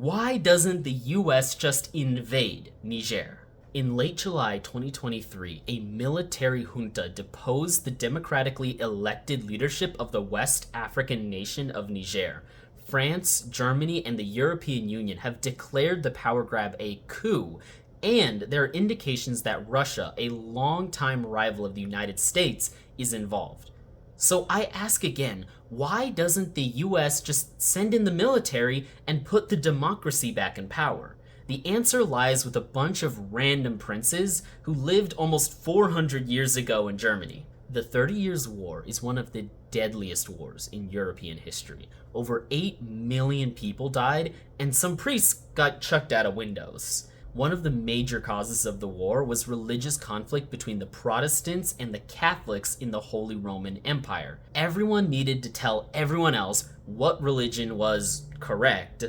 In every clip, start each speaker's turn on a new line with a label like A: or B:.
A: Why doesn't the US just invade Niger? In late July 2023, a military junta deposed the democratically elected leadership of the West African nation of Niger. France, Germany, and the European Union have declared the power grab a coup, and there are indications that Russia, a longtime rival of the United States, is involved. So I ask again, why doesn't the US just send in the military and put the democracy back in power? The answer lies with a bunch of random princes who lived almost 400 years ago in Germany. The 30 Years' War is one of the deadliest wars in European history. Over 8 million people died, and some priests got chucked out of windows. One of the major causes of the war was religious conflict between the Protestants and the Catholics in the Holy Roman Empire. Everyone needed to tell everyone else what religion was correct,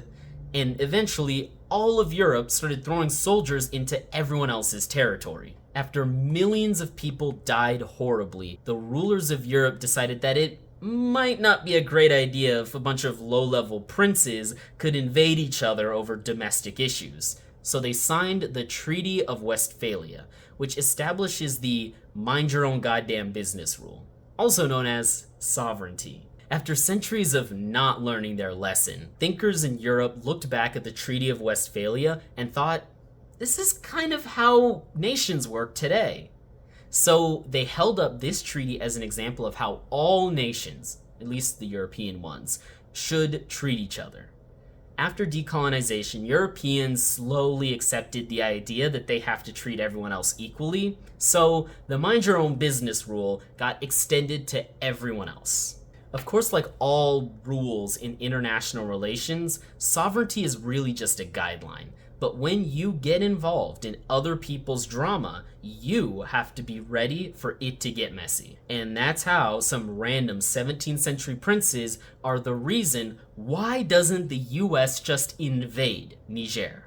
A: and eventually all of Europe started throwing soldiers into everyone else's territory. After millions of people died horribly, the rulers of Europe decided that it might not be a great idea if a bunch of low-level princes could invade each other over domestic issues. So they signed the Treaty of Westphalia, which establishes the mind your own goddamn business rule, also known as sovereignty. After centuries of not learning their lesson, thinkers in Europe looked back at the Treaty of Westphalia and thought, this is kind of how nations work today. So they held up this treaty as an example of how all nations, at least the European ones, should treat each other. After decolonization, Europeans slowly accepted the idea that they have to treat everyone else equally, so the mind your own business rule got extended to everyone else. Of course, like all rules in international relations, sovereignty is really just a guideline. But when you get involved in other people's drama, you have to be ready for it to get messy. And that's how some random 17th century princes are the reason why doesn't the US just invade Niger?